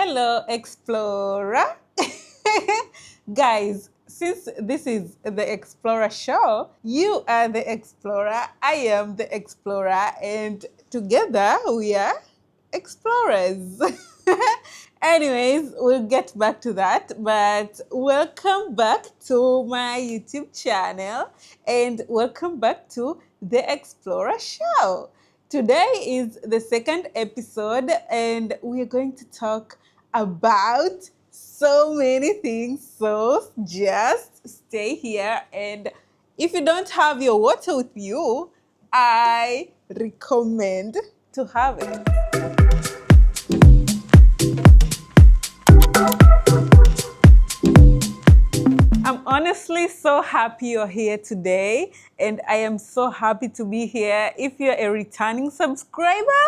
Hello, Explorer. Guys, since this is the Explorer show, you are the Explorer, I am the Explorer, and together we are explorers. Anyways, we'll get back to that, but welcome back to my YouTube channel and welcome back to the Explorer show. Today is the second episode, and we are going to talk about so many things. So just stay here, and if you don't have your water with you, I recommend to have it. I'm honestly so happy you're here today, and I am so happy to be here. If you're a returning subscriber,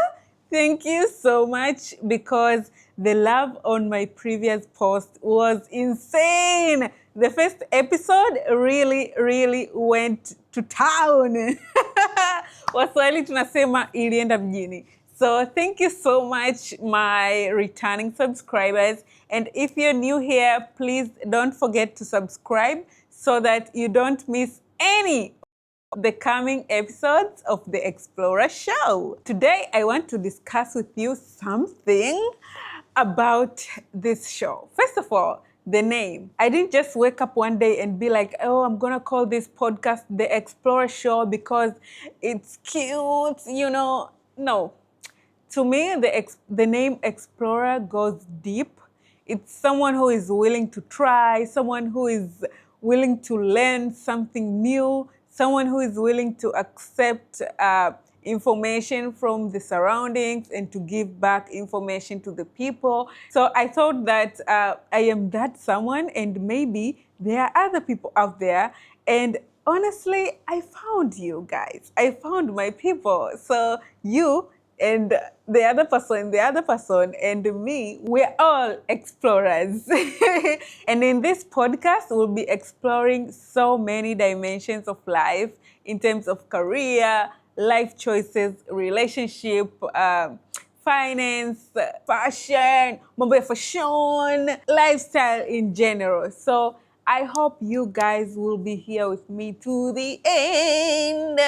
thank you so much because the love on my previous post was insane. The first episode really went to town. Waswahili tunasema ilienda mjini. So thank you so much, my returning subscribers. And if you're new here, please don't forget to subscribe so that you don't miss any of the coming episodes of the Explorer Show. Today, I want to discuss with you something about this show. First of all, the name. I didn't just wake up one day and be like, oh, I'm gonna call this podcast the Explorer Show because it's cute, No. To me, the name Explorer goes deep. It's someone who is willing to try, someone who is willing to learn something new, someone who is willing to accept information from the surroundings and to give back information to the people. So I thought that I am that someone, and maybe there are other people out there. And honestly, I found you guys. I found my people. So you and the other person, and me, we're all explorers. And in this podcast, we'll be exploring so many dimensions of life in terms of career, life choices, relationship, finance, fashion, mobile fashion, lifestyle in general. So I hope you guys will be here with me to the end.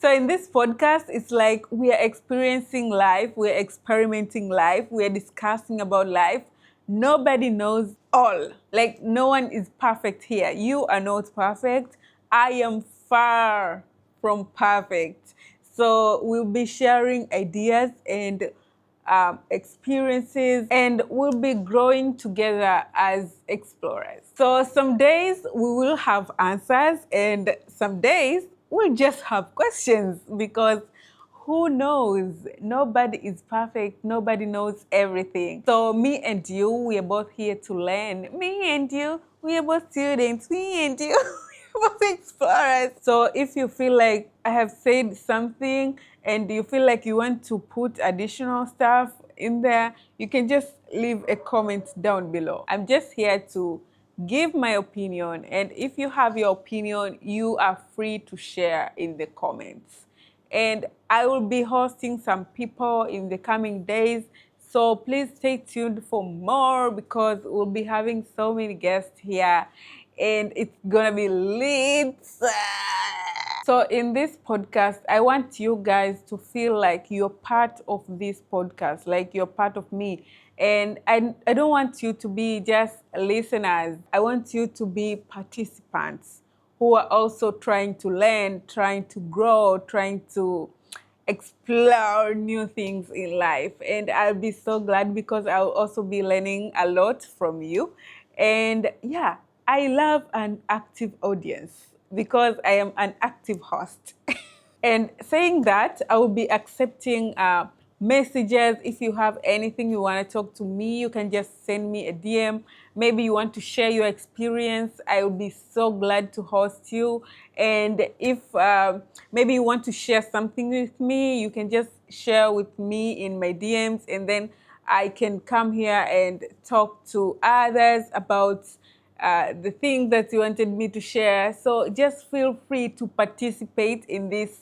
So in this podcast, it's like we are experiencing life, we're experimenting life, we're discussing about life. Nobody knows all. Like, no one is perfect here. You are not perfect. I am far from perfect. So we'll be sharing ideas and experiences, and we'll be growing together as explorers. So some days we will have answers, and some days we'll just have questions, because who knows? Nobody is perfect. Nobody knows everything. So me and you, we are both here to learn. Me and you, we are both students. Me and you, we are both explorers. So if you feel like I have said something and you feel like you want to put additional stuff in there, you can just leave a comment down below. I'm just here to give my opinion. And if you have your opinion, you are free to share in the comments. And I will be hosting some people in the coming days. So please stay tuned for more, because we'll be having so many guests here and it's gonna be lit. So in this podcast, I want you guys to feel like you're part of this podcast, like you're part of me. And I don't want you to be just listeners. I want you to be participants who are also trying to learn, trying to grow, trying to explore new things in life. And I'll be so glad because I'll also be learning a lot from you. And yeah, I love an active audience because I am an active host. And saying that, I will be accepting messages. If you have anything you want to talk to me, you can just send me a DM. Maybe you want to share your experience. I will be so glad to host you. And if maybe you want to share something with me, you can just share with me in my DMs, and then I can come here and talk to others about the thing that you wanted me to share. So just feel free to participate in this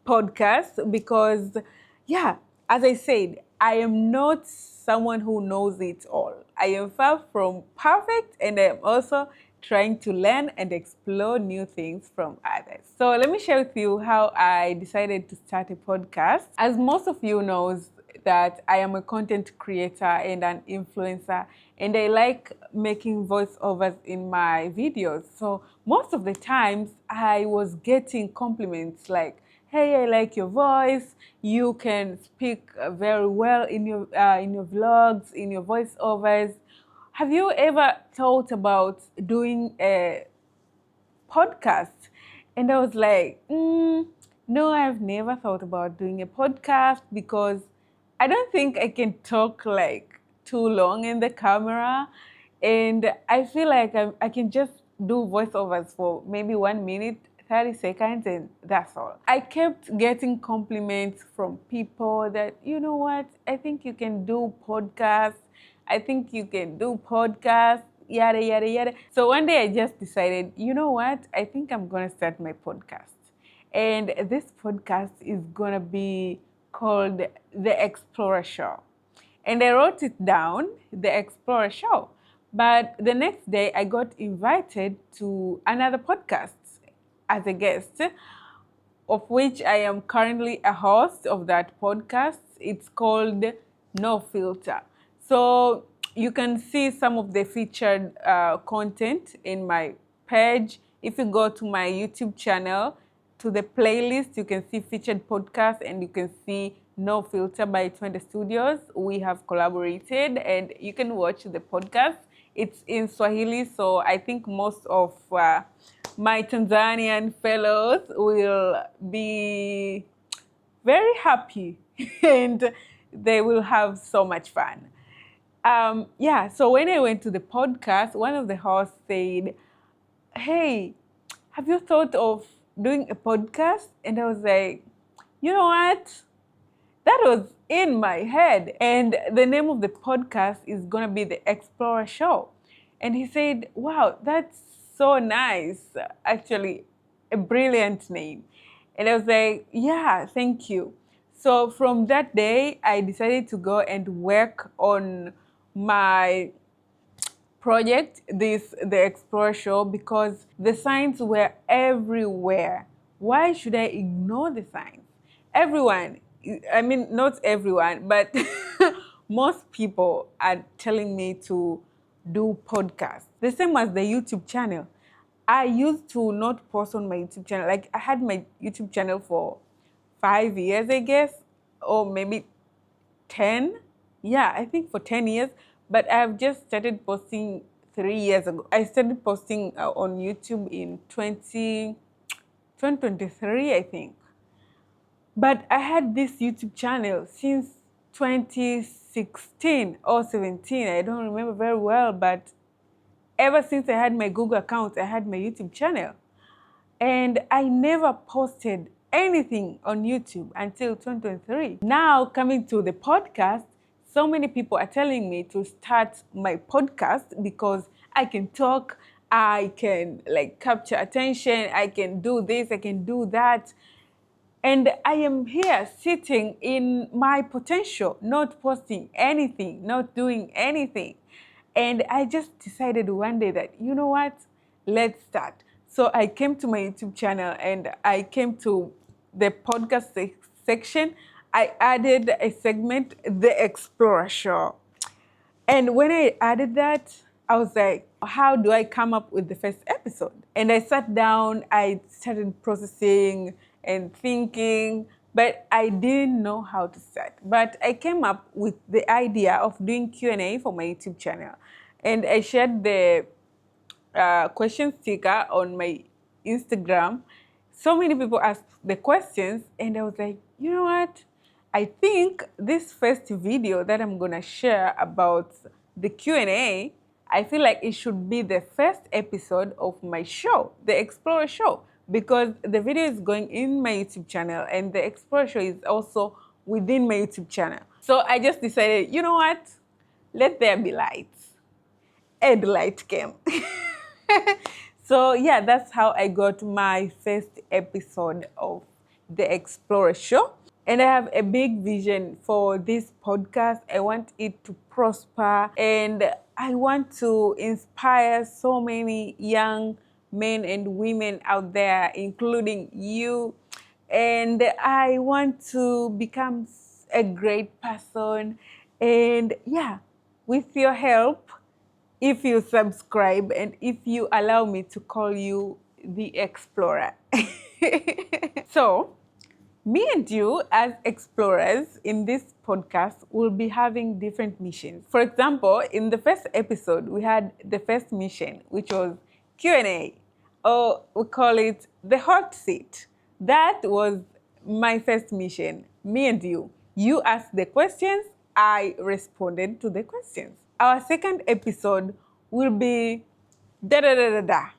podcast because, yeah, as I said, I am not someone who knows it all. I am far from perfect, and I am also trying to learn and explore new things from others. So let me share with you how I decided to start a podcast. As most of you knows that I am a content creator and an influencer, and I like making voiceovers in my videos. So most of the times I was getting compliments like, hey, I like your voice. You can speak very well in your vlogs, in your voiceovers. Have you ever thought about doing a podcast? And I was like, no, I've never thought about doing a podcast because I don't think I can talk like too long in the camera. And I feel like I can just do voiceovers for maybe 1 minute, 30 seconds, and that's all. I kept getting compliments from people that, you know what, I think you can do podcasts. I think you can do podcasts, yada, yada, yada. So one day I just decided, you know what, I think I'm going to start my podcast. And this podcast is going to be called The Explorer Show. And I wrote it down, The Explorer Show. But the next day, I got invited to another podcast as a guest, of which I am currently a host of that podcast. It's called No Filter. So you can see some of the featured content in my page. If you go to my YouTube channel, to the playlist, you can see featured podcasts, and you can see No Filter by 20 Studios. We have collaborated, and you can watch the podcast. It's in Swahili, so I think most of my Tanzanian fellows will be very happy and they will have so much fun. So when I went to the podcast, one of the hosts said, hey, have you thought of doing a podcast? And I was like, you know what? That was in my head. And the name of the podcast is going to be The Explorer Show. And he said, wow, that's so nice. Actually, a brilliant name. And I was like, yeah, thank you. So from that day, I decided to go and work on my project, The Explorer Show, because the signs were everywhere. Why should I ignore the signs? Everyone, I mean, not everyone, but most people are telling me to do podcasts. The same as the YouTube channel. I used to not post on my YouTube channel. Like I had my YouTube channel for 5 years, I guess, or maybe 10. Yeah, I think for 10 years. But I've just started posting 3 years ago. I started posting on YouTube in 2023, I think. But I had this YouTube channel since 2016 or 17. I don't remember very well, but ever since I had my Google account, I had my YouTube channel. And I never posted anything on YouTube until 2023. Now, coming to the podcast, so many people are telling me to start my podcast because I can talk, I can capture attention, I can do this, I can do that. And I am here sitting in my potential, not posting anything, not doing anything. And I just decided one day that, you know what, let's start. So I came to my YouTube channel and I came to the podcast section. I added a segment, The Explorer Show. And when I added that, I was like, how do I come up with the first episode? And I sat down, I started processing and thinking, but I didn't know how to start. But I came up with the idea of doing Q&A for my YouTube channel. And I shared the question sticker on my Instagram. So many people asked the questions, and I was like, you know what? I think this first video that I'm gonna share about the Q&A, I feel like it should be the first episode of my show, The Explorer Show, because the video is going in my YouTube channel and The Explorer Show is also within my YouTube channel. So I just decided, you know what? Let there be light. And light came. So yeah, that's how I got my first episode of The Explorer Show. And I have a big vision for this podcast. I want it to prosper, and I want to inspire so many young men and women out there, including you. And I want to become a great person. And yeah, with your help, if you subscribe and if you allow me to call you the explorer. So, me and you, as explorers in this podcast, will be having different missions. For example, in the first episode, we had the first mission, which was Q&A, or we call it the hot seat. That was my first mission, me and you. You asked the questions, I responded to the questions. Our second episode will be da da da da da.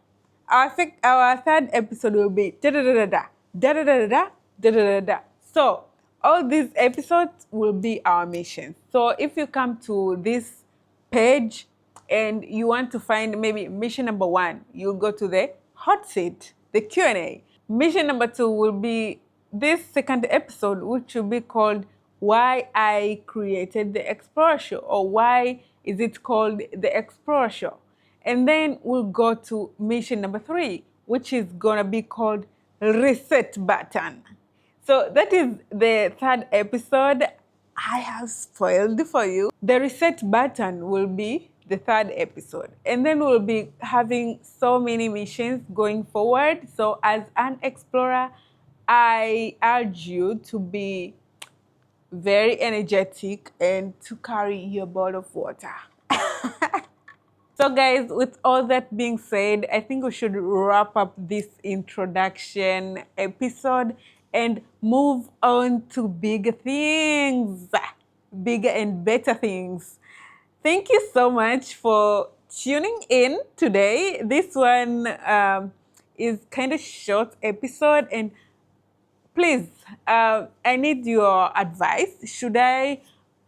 Our third episode will be da da da da da da da da da da da da da. So all these episodes will be our missions. So if you come to this page and you want to find maybe mission number 1, you'll go to the hot seat, the Q&A. Mission number 2 will be this second episode, which will be called Why I Created the Explorer Show, or why is it called the Explorer Show? And then we'll go to mission number 3, which is gonna be called Reset Button. So that is the third episode. I have spoiled for you. The Reset Button will be the third episode. And then we'll be having so many missions going forward. So as an explorer, I urge you to be very energetic and to carry your bottle of water. So guys, with all that being said, I think we should wrap up this introduction episode and move on to bigger things, bigger and better things. Thank you so much for tuning in today. This one is kind of short episode, and please, I need your advice. Should I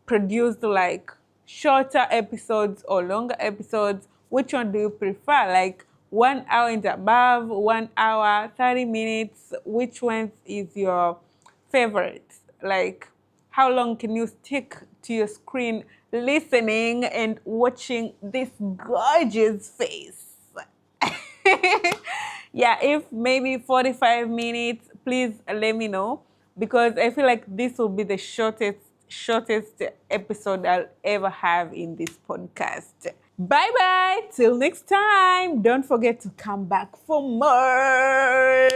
produce like shorter episodes or longer episodes? Which one do you prefer? Like 1 hour and above, 1 hour, 30 minutes? Which one is your favorite? Like, how long can you stick to your screen listening and watching this gorgeous face? Yeah, if maybe 45 minutes, please let me know, because I feel like this will be the shortest episode I'll ever have in this podcast. Bye bye, till next time. Don't forget to come back for more.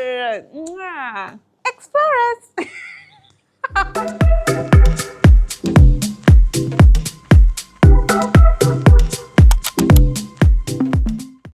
Explorers.